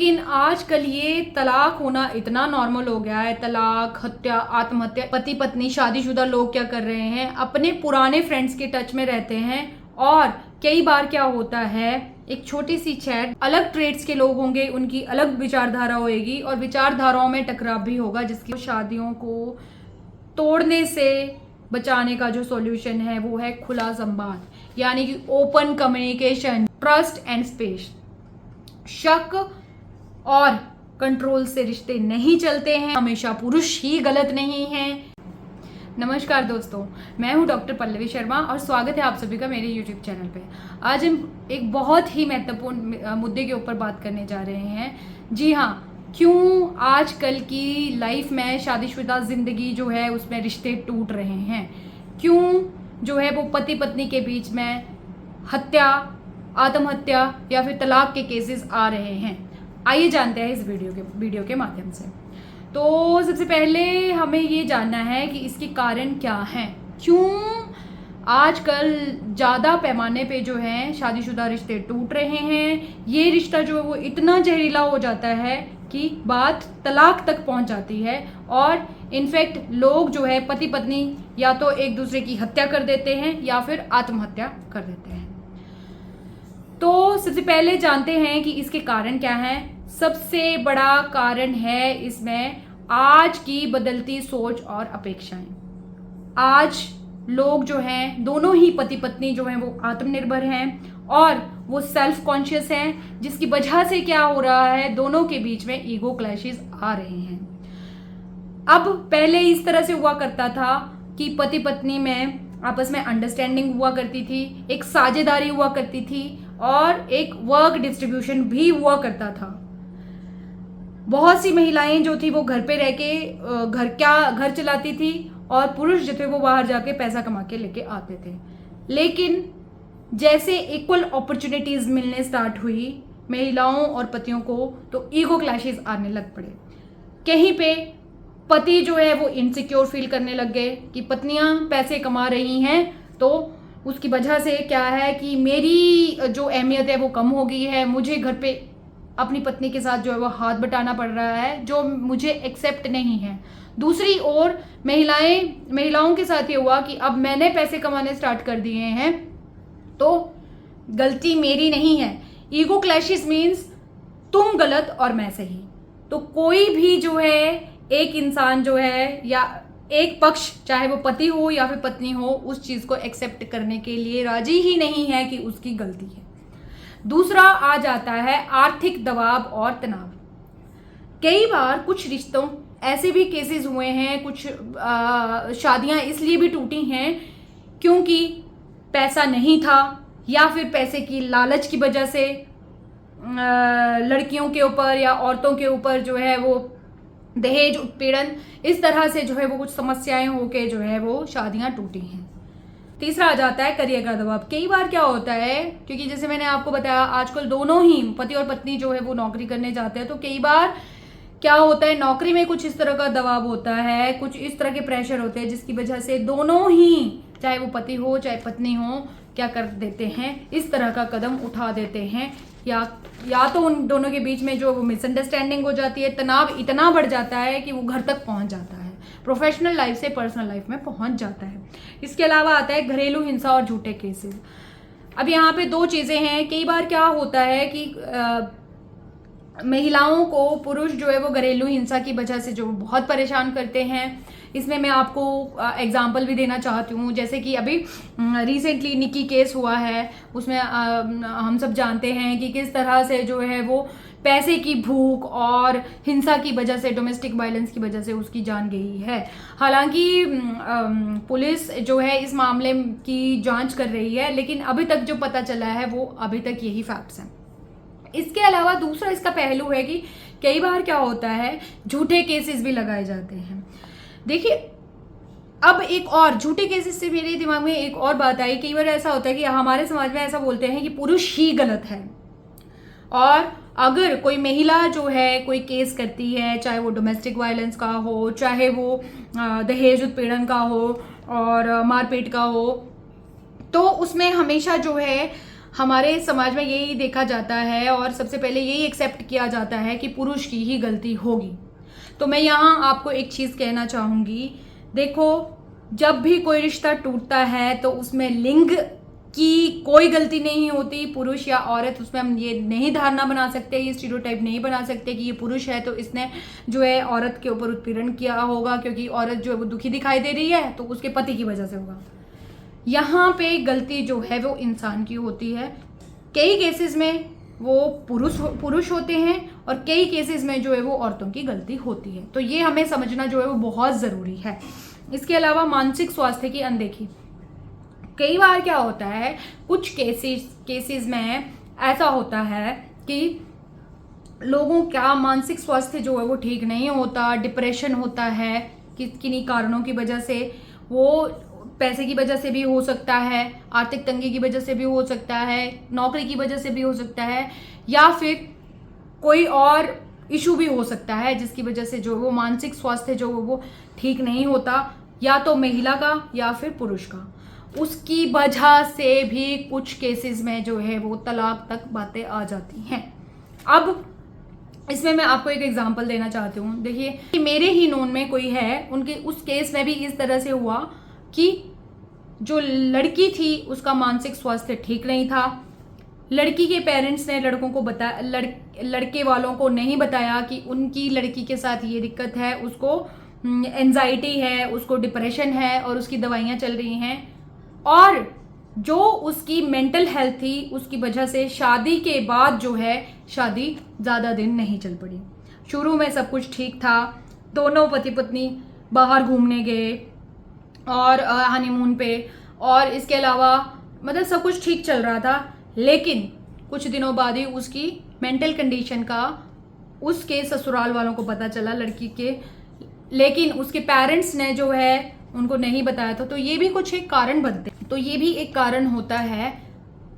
लेकिन आजकल ये तलाक होना इतना नॉर्मल हो गया है। तलाक, हत्या, आत्महत्या, पति पत्नी, शादीशुदा लोग क्या कर रहे हैं, अपने पुराने फ्रेंड्स के टच में रहते हैं। और कई बार क्या होता है, एक छोटी सी चैट, अलग ट्रेड्स के लोग होंगे, उनकी अलग विचारधारा होएगी और विचारधाराओं में टकराव भी होगा, जिसकी शादियों को तोड़ने से बचाने का जो सॉल्यूशन है वो है खुला संवाद, यानी कि open communication, trust and space. शक और कंट्रोल से रिश्ते नहीं चलते हैं, हमेशा पुरुष ही गलत नहीं है। नमस्कार दोस्तों, मैं हूं डॉक्टर पल्लवी शर्मा और स्वागत है आप सभी का मेरे यूट्यूब चैनल पे। आज हम एक बहुत ही महत्वपूर्ण मुद्दे के ऊपर बात करने जा रहे हैं। जी हाँ, क्यों आजकल की लाइफ में शादीशुदा जिंदगी जो है उसमें रिश्ते टूट रहे हैं, क्यों जो है वो पति पत्नी के बीच में हत्या, आत्महत्या या फिर तलाक के केसेस आ रहे हैं। आइए जानते हैं इस वीडियो के माध्यम से। तो सबसे पहले हमें ये जानना है कि इसके कारण क्या हैं, क्यों आजकल ज़्यादा पैमाने पे जो है शादीशुदा रिश्ते टूट रहे हैं। ये रिश्ता जो है वो इतना जहरीला हो जाता है कि बात तलाक तक पहुंच जाती है और इनफैक्ट लोग जो है पति पत्नी या तो एक दूसरे की हत्या कर देते हैं या फिर आत्महत्या कर देते हैं। तो सबसे पहले जानते हैं कि इसके कारण क्या हैं। सबसे बड़ा कारण है इसमें आज की बदलती सोच और अपेक्षाएं। आज लोग जो हैं, दोनों ही पति पत्नी जो हैं वो आत्मनिर्भर हैं और वो सेल्फ कॉन्शियस हैं, जिसकी वजह से क्या हो रहा है, दोनों के बीच में ईगो क्लैशेस आ रहे हैं। अब पहले इस तरह से हुआ करता था कि पति पत्नी में आपस में अंडरस्टैंडिंग हुआ करती थी, एक साझेदारी हुआ करती थी और एक वर्क डिस्ट्रीब्यूशन भी हुआ करता था। बहुत सी महिलाएं जो थी वो घर पे रह के घर चलाती थी और पुरुष जो थे वो बाहर जाके पैसा कमा के लेके आते थे। लेकिन जैसे इक्वल अपॉर्चुनिटीज मिलने स्टार्ट हुई महिलाओं और पतियों को, तो ईगो क्लैशेस आने लग पड़े। कहीं पे पति जो है वो इनसिक्योर फील करने लग गए कि पत्नियां पैसे कमा रही हैं, तो उसकी वजह से क्या है कि मेरी जो अहमियत है वो कम हो गई है, मुझे घर पे अपनी पत्नी के साथ जो है वो हाथ बटाना पड़ रहा है, जो मुझे एक्सेप्ट नहीं है। दूसरी ओर महिलाओं के साथ ये हुआ कि अब मैंने पैसे कमाने स्टार्ट कर दिए हैं तो गलती मेरी नहीं है। ईगो क्लैशेस मीन्स तुम गलत और मैं सही। तो कोई भी जो है, एक इंसान जो है या एक पक्ष, चाहे वो पति हो या फिर पत्नी हो, उस चीज को एक्सेप्ट करने के लिए राजी ही नहीं है कि उसकी गलती है। दूसरा आ जाता है आर्थिक दबाव और तनाव। कई बार कुछ रिश्तों ऐसे भी केसेस हुए हैं, कुछ शादियां इसलिए भी टूटी हैं क्योंकि पैसा नहीं था या फिर पैसे की लालच की वजह से लड़कियों के ऊपर या औरतों के ऊपर जो है वो दहेज उत्पीड़न, इस तरह से जो है वो कुछ समस्याएं होके जो है वो शादियां टूटी हैं। तीसरा आ जाता है करियर का दबाव। कई बार क्या होता है, क्योंकि जैसे मैंने आपको बताया आजकल दोनों ही पति और पत्नी जो है वो नौकरी करने जाते हैं, तो कई बार क्या होता है, नौकरी में कुछ इस तरह का दबाव होता है, कुछ इस तरह के प्रेशर होते हैं जिसकी वजह से दोनों ही, चाहे वो पति हो चाहे पत्नी हो, क्या कर देते हैं, इस तरह का कदम उठा देते हैं। या तो उन दोनों के बीच में जो मिसअंडरस्टैंडिंग हो जाती है, तनाव इतना बढ़ जाता है कि वो घर तक पहुंच जाता है, प्रोफेशनल लाइफ से पर्सनल लाइफ में पहुंच जाता है। इसके अलावा आता है घरेलू हिंसा और झूठे केसेस। अब यहाँ पे दो चीजें हैं। कई बार क्या होता है कि महिलाओं को पुरुष जो है वो घरेलू हिंसा की वजह से जो बहुत परेशान करते हैं। इसमें मैं आपको एग्जाम्पल भी देना चाहती हूँ, जैसे कि अभी रिसेंटली निकी केस हुआ है, उसमें हम सब जानते हैं कि किस तरह से जो है वो पैसे की भूख और हिंसा की वजह से, डोमेस्टिक वायलेंस की वजह से उसकी जान गई है। हालांकि पुलिस जो है इस मामले की जांच कर रही है, लेकिन अभी तक जो पता चला है वो अभी तक यही फैक्ट्स हैं। इसके अलावा दूसरा इसका पहलू है कि कई बार क्या होता है, झूठे केसेस भी लगाए जाते हैं। देखिए, अब एक और झूठे केसेस से मेरे दिमाग में एक और बात आई। कई बार ऐसा होता है कि हमारे समाज में ऐसा बोलते हैं कि पुरुष ही गलत है, और अगर कोई महिला जो है कोई केस करती है, चाहे वो डोमेस्टिक वायलेंस का हो, चाहे वो दहेज उत्पीड़न का हो और मारपीट का हो, तो उसमें हमेशा जो है हमारे समाज में यही देखा जाता है और सबसे पहले यही एक्सेप्ट किया जाता है कि पुरुष की ही गलती होगी। तो मैं यहाँ आपको एक चीज़ कहना चाहूँगी, देखो जब भी कोई रिश्ता टूटता है तो उसमें लिंग की कोई गलती नहीं होती, पुरुष या औरत, उसमें हम ये नहीं धारणा बना सकते, ये स्टीरियोटाइप नहीं बना सकते कि ये पुरुष है तो इसने जो है औरत के ऊपर उत्पीड़न किया होगा क्योंकि औरत जो है वो दुखी दिखाई दे रही है तो उसके पति की वजह से होगा। यहाँ पे गलती जो है वो इंसान की होती है। कई केसेस में वो पुरुष होते हैं और कई केसेस में जो है वो औरतों की गलती होती है। तो ये हमें समझना जो है वो बहुत ज़रूरी है। इसके अलावा मानसिक स्वास्थ्य की अनदेखी, कई बार क्या होता है, कुछ केसेस में ऐसा होता है कि लोगों का मानसिक स्वास्थ्य जो है वो ठीक नहीं होता, डिप्रेशन होता है किन्हीं कारणों की वजह से, वो पैसे की वजह से भी हो सकता है, आर्थिक तंगी की वजह से भी हो सकता है, नौकरी की वजह से भी हो सकता है, या फिर कोई और इशू भी हो सकता है जिसकी वजह से जो वो मानसिक स्वास्थ्य जो वो ठीक नहीं होता, या तो महिला का या फिर पुरुष का। उसकी वजह से भी कुछ केसेस में जो है वो तलाक तक बातें आ जाती हैं। अब इसमें मैं आपको एक एग्जांपल देना चाहती हूँ। देखिए कि मेरे ही नोन में कोई है, उनके उस केस में भी इस तरह से हुआ कि जो लड़की थी उसका मानसिक स्वास्थ्य ठीक नहीं था। लड़की के पेरेंट्स ने लड़कों को लड़के वालों को नहीं बताया कि उनकी लड़की के साथ ये दिक्कत है, उसको एंजाइटी है, उसको डिप्रेशन है और उसकी दवाइयाँ चल रही हैं। और जो उसकी मेंटल हेल्थ थी उसकी वजह से शादी के बाद जो है शादी ज़्यादा दिन नहीं चल पड़ी। शुरू में सब कुछ ठीक था, दोनों पति पत्नी बाहर घूमने गए और हनीमून पे, और इसके अलावा मतलब सब कुछ ठीक चल रहा था, लेकिन कुछ दिनों बाद ही उसकी मेंटल कंडीशन का उसके ससुराल वालों को पता चला लड़की के, लेकिन उसके पेरेंट्स ने जो है उनको नहीं बताया था। तो ये भी कुछ एक कारण बनते, तो ये भी एक कारण होता है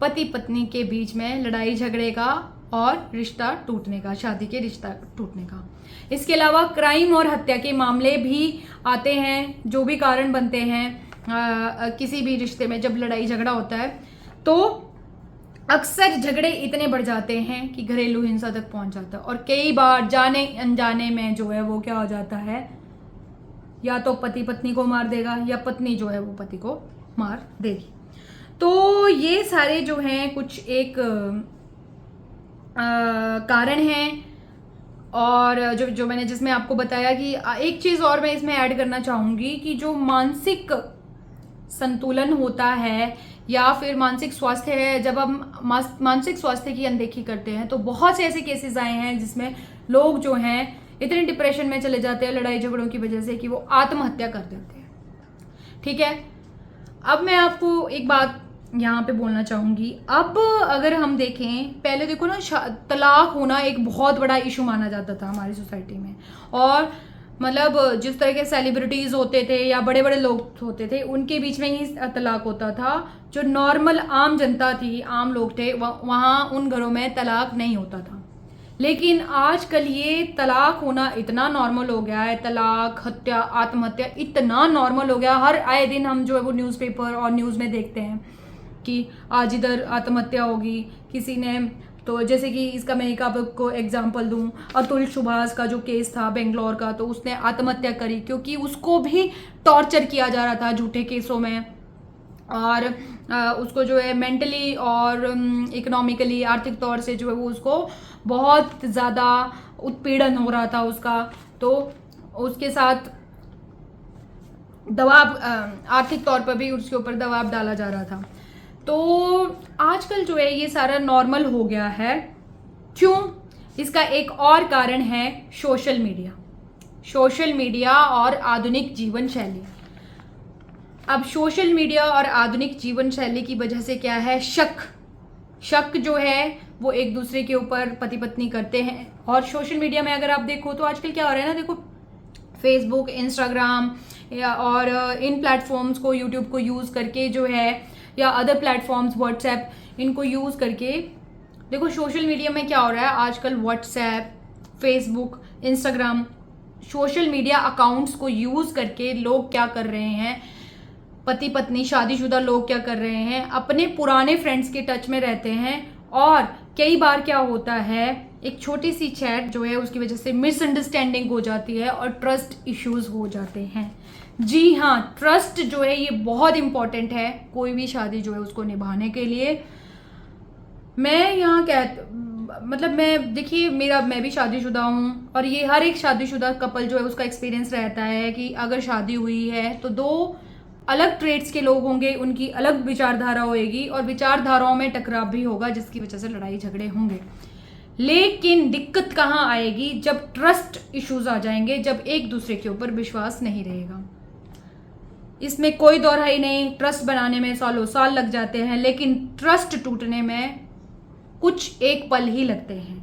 पति पत्नी के बीच में लड़ाई झगड़े का और रिश्ता टूटने का, शादी के रिश्ता टूटने का। इसके अलावा क्राइम और हत्या के मामले भी आते हैं, जो भी कारण बनते हैं किसी भी रिश्ते में जब लड़ाई झगड़ा होता है, तो अक्सर झगड़े इतने बढ़ जाते हैं कि घरेलू हिंसा तक पहुंच जाता है। और कई बार जाने अनजाने में जो है वो क्या हो जाता है, या तो पति पत्नी को मार देगा या पत्नी जो है वो पति को मार देगी। तो ये सारे जो हैं कुछ एक कारण हैं। और जो मैंने जिसमें आपको बताया कि एक चीज़ और मैं इसमें ऐड करना चाहूँगी कि जो मानसिक संतुलन होता है या फिर मानसिक स्वास्थ्य है, जब हम मानसिक स्वास्थ्य की अनदेखी करते हैं तो बहुत से ऐसे केसेस आए हैं जिसमें लोग जो हैं इतने डिप्रेशन में चले जाते हैं लड़ाई झगड़ों की वजह से कि वो आत्महत्या कर देते हैं। ठीक है, अब मैं आपको एक बात यहाँ पे बोलना चाहूँगी। अब अगर हम देखें, पहले देखो ना, तलाक होना एक बहुत बड़ा इशू माना जाता था हमारी सोसाइटी में, और मतलब जिस तरह के सेलिब्रिटीज़ होते थे या बड़े बड़े लोग होते थे उनके बीच में ही तलाक होता था। जो नॉर्मल आम जनता थी, आम लोग थे, वहाँ उन घरों में तलाक नहीं होता था। लेकिन आजकल ये तलाक होना इतना नॉर्मल हो गया है, तलाक, हत्या, आत्महत्या इतना नॉर्मल हो गया। हर आए दिन हम जो है वो न्यूज़पेपर और न्यूज़ में देखते हैं कि आज इधर आत्महत्या होगी किसी ने। तो जैसे कि इसका मैं एक आपको एग्जांपल दूं, अतुल सुभाष का जो केस था बेंगलोर का, तो उसने आत्महत्या करी क्योंकि उसको भी टॉर्चर किया जा रहा था झूठे केसों में, और उसको जो है मेंटली और इकोनॉमिकली, आर्थिक तौर से जो है वो उसको बहुत ज़्यादा उत्पीड़न हो रहा था उसका। तो उसके साथ दबाव, आर्थिक तौर पर भी उसके ऊपर दबाव डाला जा रहा था। तो आजकल जो है ये सारा नॉर्मल हो गया है। क्यों? इसका एक और कारण है सोशल मीडिया और आधुनिक जीवन शैली। अब सोशल मीडिया और आधुनिक जीवन शैली की वजह से क्या है, शक जो है वो एक दूसरे के ऊपर पति पत्नी करते हैं। और सोशल मीडिया में अगर आप देखो तो आजकल क्या हो रहा है ना, देखो फेसबुक, इंस्टाग्राम और इन प्लेटफॉर्म्स को, यूट्यूब को यूज़ करके जो है, या अदर प्लेटफॉर्म्स, व्हाट्सएप, इनको यूज़ करके देखो सोशल मीडिया में क्या हो रहा है आजकल। WhatsApp, Facebook, Instagram, social media accounts को यूज़ करके लोग क्या कर रहे हैं, पति पत्नी शादीशुदा लोग क्या कर रहे हैं, अपने पुराने फ्रेंड्स के टच में रहते हैं। और कई बार क्या होता है, एक छोटी सी चैट जो है उसकी वजह से मिसअंडरस्टैंडिंग हो जाती है और ट्रस्ट इश्यूज हो जाते हैं। जी हाँ, ट्रस्ट जो है ये बहुत इंपॉर्टेंट है कोई भी शादी जो है उसको निभाने के लिए। मैं यहाँ मतलब मैं देखिए मैं भी शादीशुदा हूँ और ये हर एक शादीशुदा कपल जो है उसका एक्सपीरियंस रहता है कि अगर शादी हुई है तो दो अलग ट्रेड्स के लोग होंगे, उनकी अलग विचारधारा होएगी और विचारधाराओं में टकराव भी होगा जिसकी वजह से लड़ाई झगड़े होंगे। लेकिन दिक्कत कहाँ आएगी, जब ट्रस्ट इश्यूज आ जाएंगे, जब एक दूसरे के ऊपर विश्वास नहीं रहेगा। इसमें कोई दोहराई नहीं, ट्रस्ट बनाने में सालों साल लग जाते हैं, लेकिन ट्रस्ट टूटने में कुछ एक पल ही लगते हैं।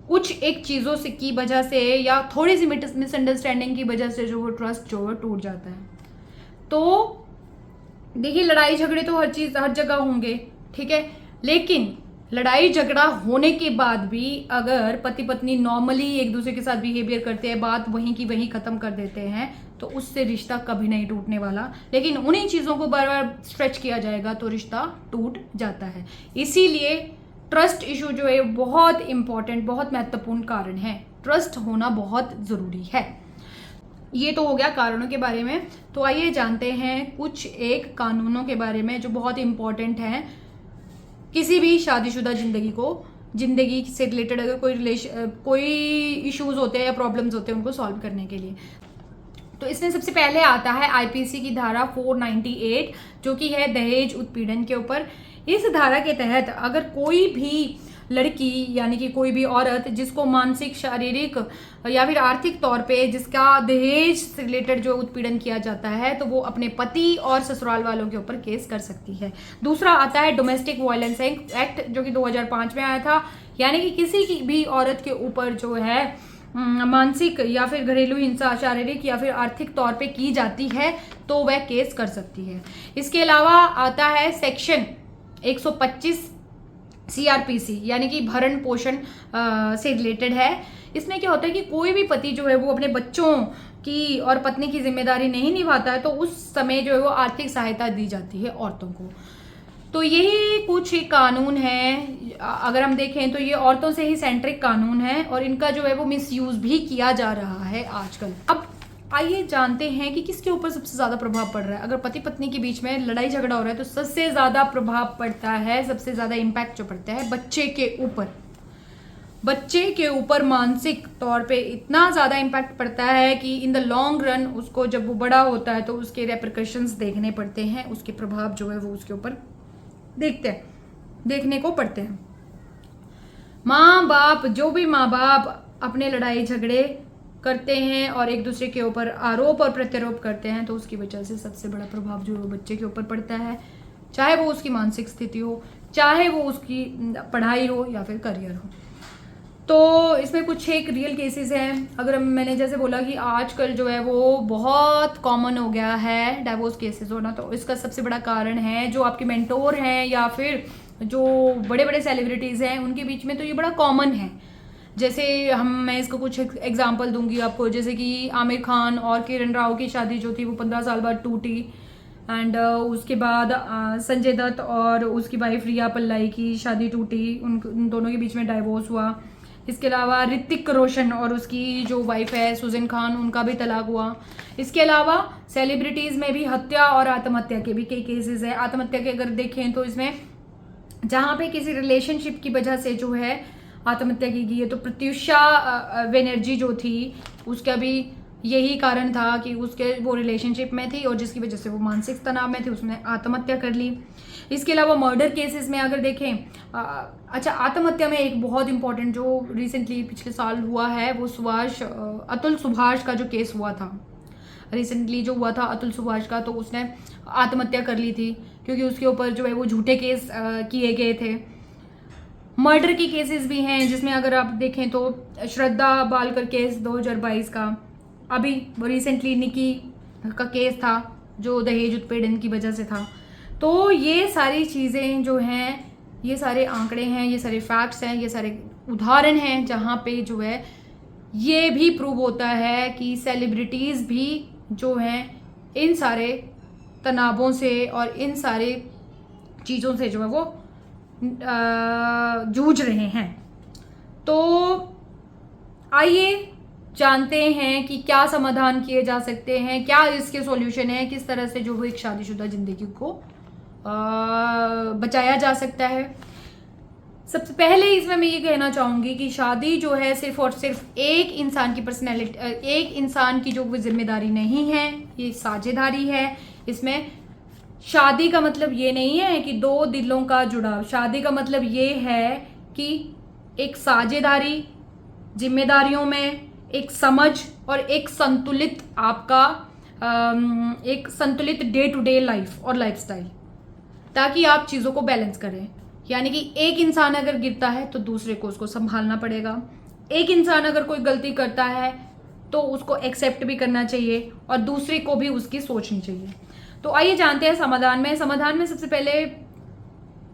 कुछ एक चीज़ों से की वजह से या थोड़ी सी मिसअंडरस्टैंडिंग की वजह से जो वो ट्रस्ट जो है टूट जाता है। तो देखिए, लड़ाई झगड़े तो हर जगह होंगे, ठीक है, लेकिन लड़ाई झगड़ा होने के बाद भी अगर पति पत्नी नॉर्मली एक दूसरे के साथ बिहेवियर करते हैं, बात वहीं की वहीं खत्म कर देते हैं, तो उससे रिश्ता कभी नहीं टूटने वाला। लेकिन उन्हीं चीज़ों को बार बार स्ट्रेच किया जाएगा तो रिश्ता टूट जाता है। इसीलिए ट्रस्ट इशू जो है बहुत इंपॉर्टेंट, बहुत महत्वपूर्ण कारण है। ट्रस्ट होना बहुत ज़रूरी है। ये तो हो गया कारणों के बारे में। तो आइए जानते हैं कुछ एक कानूनों के बारे में जो बहुत इंपॉर्टेंट हैं किसी भी शादीशुदा जिंदगी से रिलेटेड अगर कोई इश्यूज होते हैं या प्रॉब्लम्स होते हैं उनको सॉल्व करने के लिए। तो इसमें सबसे पहले आता है आईपीसी की धारा 498 जो कि है दहेज उत्पीड़न के ऊपर। इस धारा के तहत अगर कोई भी लड़की यानी कि कोई भी औरत जिसको मानसिक, शारीरिक या फिर आर्थिक तौर पे जिसका दहेज से रिलेटेड जो उत्पीड़न किया जाता है तो वो अपने पति और ससुराल वालों के ऊपर केस कर सकती है। दूसरा आता है डोमेस्टिक वायलेंस एक्ट जो कि 2005 में आया था, यानी कि किसी की भी औरत के ऊपर जो है मानसिक या फिर घरेलू हिंसा शारीरिक या फिर आर्थिक तौर पे की जाती है तो वह केस कर सकती है। इसके अलावा आता है सेक्शन 125 सीआरपीसी यानी कि भरण पोषण से रिलेटेड है। इसमें क्या होता है कि कोई भी पति जो है वो अपने बच्चों की और पत्नी की जिम्मेदारी नहीं निभाता है तो उस समय जो है वो आर्थिक सहायता दी जाती है औरतों को। तो यही कुछ कानून है, अगर हम देखें तो ये औरतों से ही सेंट्रिक कानून है और इनका जो है वो मिसयूज भी किया जा रहा है आजकल। अब आइए जानते हैं कि किसके ऊपर सबसे ज़्यादा प्रभाव पड़ रहा है। अगर पति पत्नी के बीच में लड़ाई झगड़ा हो रहा है तो सबसे ज़्यादा प्रभाव पड़ता है, सबसे ज़्यादा इम्पैक्ट जो पड़ता है बच्चे के ऊपर। बच्चे के ऊपर मानसिक तौर पे इतना ज़्यादा इम्पैक्ट पड़ता है कि इन द लॉन्ग रन उसको जब वो बड़ा होता है तो उसके रेपरकशंस देखने पड़ते हैं, उसके प्रभाव जो है वो उसके ऊपर देखने को पड़ते हैं। जो भी माँ बाप अपने लड़ाई झगड़े करते हैं और एक दूसरे के ऊपर आरोप और प्रत्यारोप करते हैं तो उसकी वजह से सबसे बड़ा प्रभाव जो है वो बच्चे के ऊपर पड़ता है, चाहे वो उसकी मानसिक स्थिति हो, चाहे वो उसकी पढ़ाई हो या फिर करियर हो। तो इसमें कुछ एक रियल केसेस हैं। अगर मैंने जैसे बोला कि आजकल जो है वो बहुत कॉमन हो गया है डाइवोर्स केसेस होना, तो इसका सबसे बड़ा कारण है जो आपके मेंटोर हैं या फिर जो बड़े बड़े सेलिब्रिटीज़ हैं उनके बीच में तो ये बड़ा कॉमन है। जैसे मैं इसको कुछ एग्जांपल दूंगी आपको, जैसे कि आमिर खान और किरण राव की शादी जो थी वो 15 साल बाद टूटी। एंड उसके बाद संजय दत्त और उसकी वाइफ रिया पल्लाई की शादी टूटी, उन दोनों के बीच में डाइवोर्स हुआ। इसके अलावा ऋतिक रोशन और उसकी जो वाइफ है सुजैन खान, उनका भी तलाक हुआ। इसके अलावा सेलिब्रिटीज़ में भी हत्या और आत्महत्या के भी कई केसेस हैं। आत्महत्या के अगर देखें तो इसमें जहाँ पे किसी रिलेशनशिप की वजह से जो है आत्महत्या की गई है तो प्रत्युषा बनर्जी जो थी उसका भी यही कारण था कि उसके वो रिलेशनशिप में थी और जिसकी वजह से वो मानसिक तनाव में थी, उसने आत्महत्या कर ली। इसके अलावा मर्डर केसेस में अगर देखें अच्छा आत्महत्या में एक बहुत इंपॉर्टेंट जो रिसेंटली पिछले साल हुआ है वो अतुल सुभाष का जो केस हुआ था, रिसेंटली जो हुआ था अतुल सुभाष का, तो उसने आत्महत्या कर ली थी क्योंकि उसके ऊपर जो है वो झूठे केस किए गए थे। मर्डर की केसेस भी हैं जिसमें अगर आप देखें तो श्रद्धा बालकर केस 2022 का, अभी रिसेंटली निकी का केस था जो दहेज उत्पीड़न की वजह से था। तो ये सारी चीज़ें जो हैं, ये सारे आंकड़े हैं, ये सारे फैक्ट्स हैं, ये सारे उदाहरण हैं जहाँ पे जो है ये भी प्रूव होता है कि सेलिब्रिटीज़ भी जो हैं इन सारे तनावों से और इन सारे चीज़ों से जो है वो जूझ रहे हैं। तो आइए जानते हैं कि क्या समाधान किए जा सकते हैं, क्या इसके सॉल्यूशन है, किस तरह से जो वो एक शादीशुदा ज़िंदगी को बचाया जा सकता है। सबसे पहले इसमें मैं ये कहना चाहूँगी कि शादी जो है सिर्फ और सिर्फ एक इंसान की पर्सनैलिटी, एक इंसान की जो वो जिम्मेदारी नहीं है, ये साझेदारी है। इसमें शादी का मतलब ये नहीं है कि दो दिलों का जुड़ाव, शादी का मतलब ये है कि एक साझेदारी, जिम्मेदारियों में एक समझ और एक संतुलित आपका एक संतुलित डे टू डे लाइफ और लाइफस्टाइल, ताकि आप चीज़ों को बैलेंस करें। यानी कि एक इंसान अगर गिरता है तो दूसरे को उसको संभालना पड़ेगा, एक इंसान अगर कोई गलती करता है तो उसको एक्सेप्ट भी करना चाहिए और दूसरे को भी उसकी सोचनी चाहिए। तो आइए जानते हैं समाधान में सबसे पहले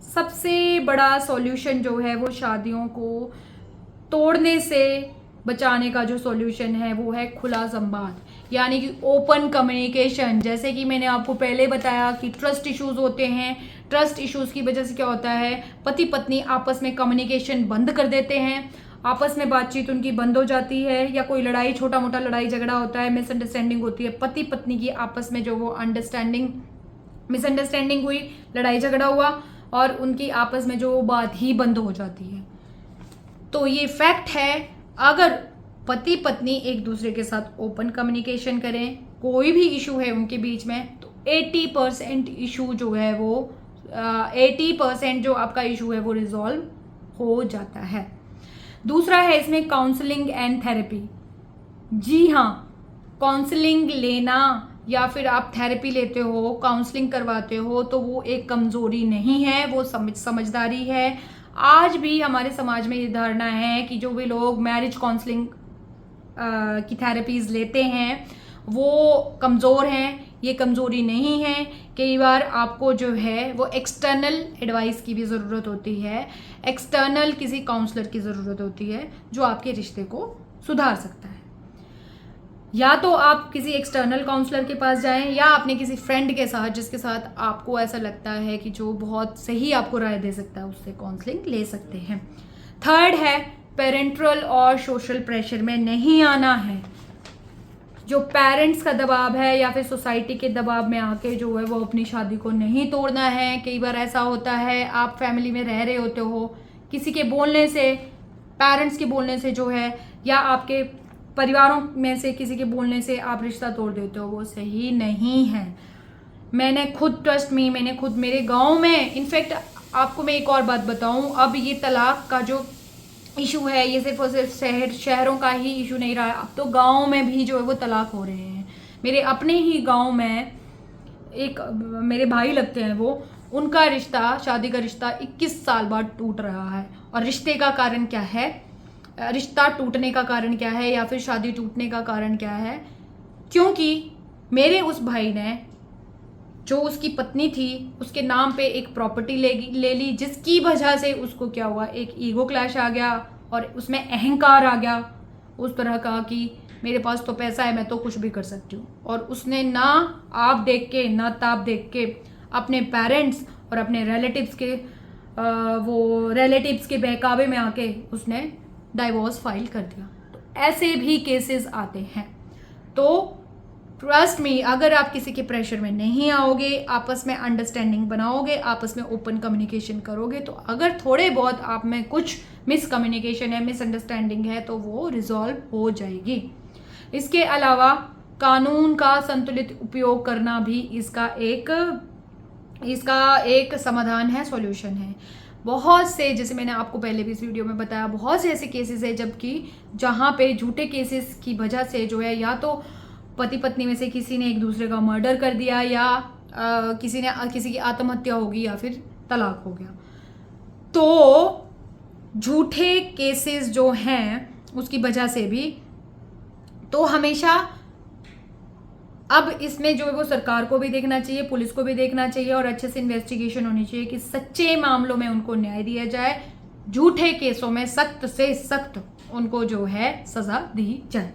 सबसे बड़ा सॉल्यूशन जो है वो शादियों को तोड़ने से बचाने का जो सॉल्यूशन है वो है खुला संवाद, यानी कि ओपन कम्युनिकेशन। जैसे कि मैंने आपको पहले बताया कि ट्रस्ट इश्यूज होते हैं, ट्रस्ट इश्यूज की वजह से क्या होता है, पति पत्नी आपस में कम्युनिकेशन बंद कर देते हैं, आपस में बातचीत उनकी बंद हो जाती है, या कोई लड़ाई, छोटा मोटा लड़ाई झगड़ा होता है, मिसअंडरस्टैंडिंग होती है, पति पत्नी की आपस में जो वो मिसअंडरस्टैंडिंग हुई, लड़ाई झगड़ा हुआ और उनकी आपस में जो बात ही बंद हो जाती है। तो ये फैक्ट है, अगर पति पत्नी एक दूसरे के साथ ओपन कम्युनिकेशन करें, कोई भी इशू है उनके बीच में, तो 80% इशू जो है वो 80% जो आपका इशू है वो रिजॉल्व हो जाता है। दूसरा है इसमें काउंसलिंग एंड थेरेपी। जी हाँ, काउंसलिंग लेना या फिर आप थेरेपी लेते हो, काउंसलिंग करवाते हो, तो वो एक कमज़ोरी नहीं है, वो समझदारी है। आज भी हमारे समाज में ये धारणा है कि जो भी लोग मैरिज काउंसलिंग की थेरेपीज़ लेते हैं वो कमज़ोर हैं। ये कमज़ोरी नहीं है, कई बार आपको जो है वो एक्सटर्नल एडवाइस की भी ज़रूरत होती है, एक्सटर्नल किसी काउंसलर की ज़रूरत होती है जो आपके रिश्ते को सुधार सकता है। या तो आप किसी एक्सटर्नल काउंसलर के पास जाएं, या अपने किसी फ्रेंड के साथ जिसके साथ आपको ऐसा लगता है कि जो बहुत सही आपको राय दे सकता है, उससे काउंसलिंग ले सकते हैं। थर्ड है पेरेंटल और सोशल प्रेशर में नहीं आना है। जो पेरेंट्स का दबाव है या फिर सोसाइटी के दबाव में आके जो है वो अपनी शादी को नहीं तोड़ना है। कई बार ऐसा होता है, आप फैमिली में रह रहे होते हो, किसी के बोलने से, पेरेंट्स के बोलने से जो है, या आपके परिवारों में से किसी के बोलने से आप रिश्ता तोड़ देते हो, वो सही नहीं है। मैंने खुद मैंने खुद मेरे गांव में, इनफैक्ट आपको मैं एक और बात बताऊं, अब ये तलाक का जो इशू है ये सिर्फ और सिर्फ शहरों का ही इशू नहीं रहा है, अब तो गांव में भी जो है वो तलाक हो रहे हैं। मेरे अपने ही गांव में एक मेरे भाई लगते हैं, वो उनका रिश्ता, शादी का रिश्ता 21 साल बाद टूट रहा है। और रिश्ते का कारण क्या है, रिश्ता टूटने का कारण क्या है, या फिर शादी टूटने का कारण क्या है? क्योंकि मेरे उस भाई ने, जो उसकी पत्नी थी, उसके नाम पे एक प्रॉपर्टी ले ली, जिसकी वजह से उसको क्या हुआ, एक ईगो क्लैश आ गया और उसमें अहंकार आ गया उस तरह का कि मेरे पास तो पैसा है, मैं तो कुछ भी कर सकती हूँ। और उसने ना आप देख के ना ताप देख के अपने पेरेंट्स और अपने रिलेटिव्स के बहकावे में आके उसने डाइवोर्स फाइल कर दिया। तो ऐसे भी केसेस आते हैं। तो ट्रस्ट मी, अगर आप किसी के प्रेशर में नहीं आओगे, आपस में अंडरस्टैंडिंग बनाओगे, आपस में ओपन कम्युनिकेशन करोगे, तो अगर थोड़े बहुत आप में कुछ मिसकम्युनिकेशन है, मिसअंडरस्टैंडिंग है, तो वो रिजॉल्व हो जाएगी। इसके अलावा कानून का संतुलित उपयोग करना भी इसका एक समाधान है, सॉल्यूशन है। बहुत से, जैसे मैंने आपको पहले भी इस वीडियो में बताया, बहुत से ऐसे केसेस है जबकि जहाँ पे झूठे केसेस की वजह से जो है, या तो पति पत्नी में से किसी ने एक दूसरे का मर्डर कर दिया, या किसी की आत्महत्या होगी, या फिर तलाक हो गया। तो झूठे केसेस जो हैं उसकी वजह से भी, तो हमेशा अब इसमें जो है वो सरकार को भी देखना चाहिए, पुलिस को भी देखना चाहिए, और अच्छे से इन्वेस्टिगेशन होनी चाहिए कि सच्चे मामलों में उनको न्याय दिया जाए, झूठे केसों में सख्त से सख्त उनको जो है सजा दी जाए।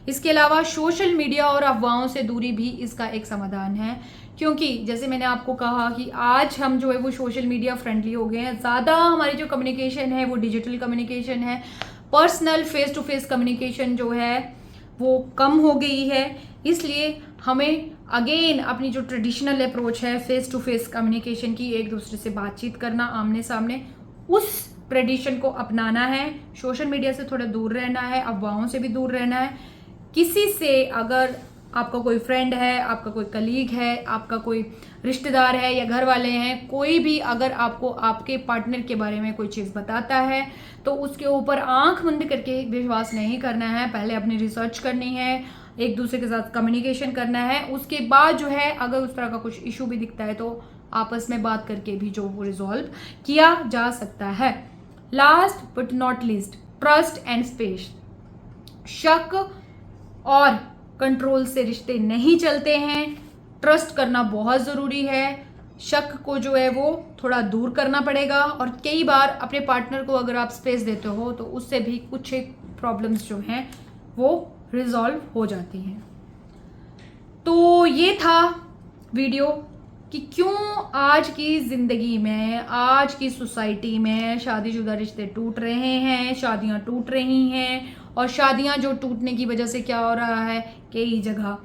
इसके अलावा सोशल मीडिया और अफवाहों से दूरी भी इसका एक समाधान है, क्योंकि जैसे मैंने आपको कहा कि आज हम जो है वो सोशल मीडिया फ्रेंडली हो गए हैं। ज़्यादा हमारी जो कम्युनिकेशन है वो डिजिटल कम्युनिकेशन है, personal face to face communication जो है वो कम हो गई है। इसलिए हमें अगेन अपनी जो ट्रेडिशनल अप्रोच है फेस टू फेस कम्युनिकेशन की, एक दूसरे से बातचीत करना आमने सामने, उस ट्रेडिशन को अपनाना है। सोशल मीडिया से थोड़ा दूर रहना है, अफवाहों से भी दूर रहना है। किसी से अगर आपका कोई फ्रेंड है, आपका कोई कलीग है, आपका कोई रिश्तेदार है या घर वाले हैं, कोई भी अगर आपको आपके पार्टनर के बारे में कोई चीज़ बताता है तो उसके ऊपर आंख बंद करके विश्वास नहीं करना है। पहले अपनी रिसर्च करनी है, एक दूसरे के साथ कम्युनिकेशन करना है। उसके बाद जो है अगर उस तरह का कुछ इशू भी दिखता है तो आपस में बात करके भी जो वो रिजॉल्व किया जा सकता है। Last but not least, trust and space. शक और कंट्रोल से रिश्ते नहीं चलते हैं, ट्रस्ट करना बहुत ज़रूरी है। शक को जो है वो थोड़ा दूर करना पड़ेगा, और कई बार अपने पार्टनर को अगर आप स्पेस देते हो तो उससे भी कुछ एक प्रॉब्लम्स जो हैं वो रिजॉल्व हो जाती हैं। तो ये था वीडियो कि क्यों आज की ज़िंदगी में, आज की सोसाइटी में शादीशुदा रिश्ते टूट रहे हैं, शादियां टूट रही हैं। और शादियां जो टूटने की वजह से क्या हो रहा है, कई जगह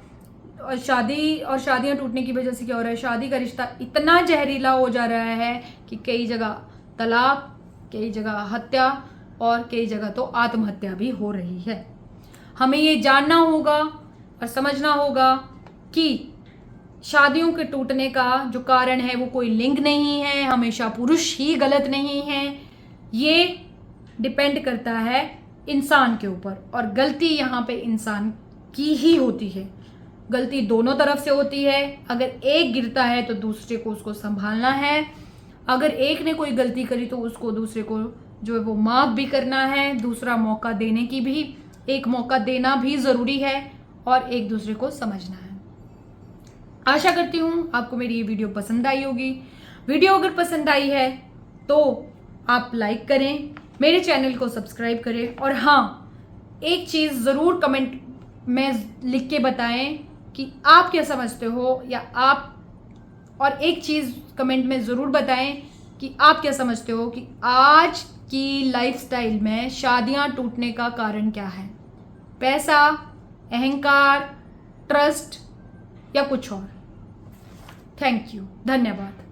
और शादियां टूटने की वजह से क्या हो रहा है, शादी का रिश्ता इतना जहरीला हो जा रहा है कि कई जगह तलाक, कई जगह हत्या और कई जगह तो आत्महत्या भी हो रही है। हमें ये जानना होगा और समझना होगा कि शादियों के टूटने का जो कारण है वो कोई लिंग नहीं है, हमेशा पुरुष ही गलत नहीं है। ये डिपेंड करता है इंसान के ऊपर, और गलती यहाँ पे इंसान की ही होती है। गलती दोनों तरफ से होती है। अगर एक गिरता है तो दूसरे को उसको संभालना है। अगर एक ने कोई गलती करी तो उसको दूसरे को जो है वो माफ़ भी करना है। दूसरा मौका देने की भी, एक मौका देना भी ज़रूरी है, और एक दूसरे को समझना है। आशा करती हूँ आपको मेरी ये वीडियो पसंद आई होगी। वीडियो अगर पसंद आई है तो आप लाइक करें, मेरे चैनल को सब्सक्राइब करें, और हाँ, एक चीज़ ज़रूर कमेंट में लिख के बताएं कि आप क्या समझते हो, या आप, और एक चीज़ कमेंट में ज़रूर बताएं कि आप क्या समझते हो कि आज की लाइफस्टाइल में शादियां टूटने का कारण क्या है। पैसा, अहंकार, ट्रस्ट या कुछ और। थैंक यू, धन्यवाद।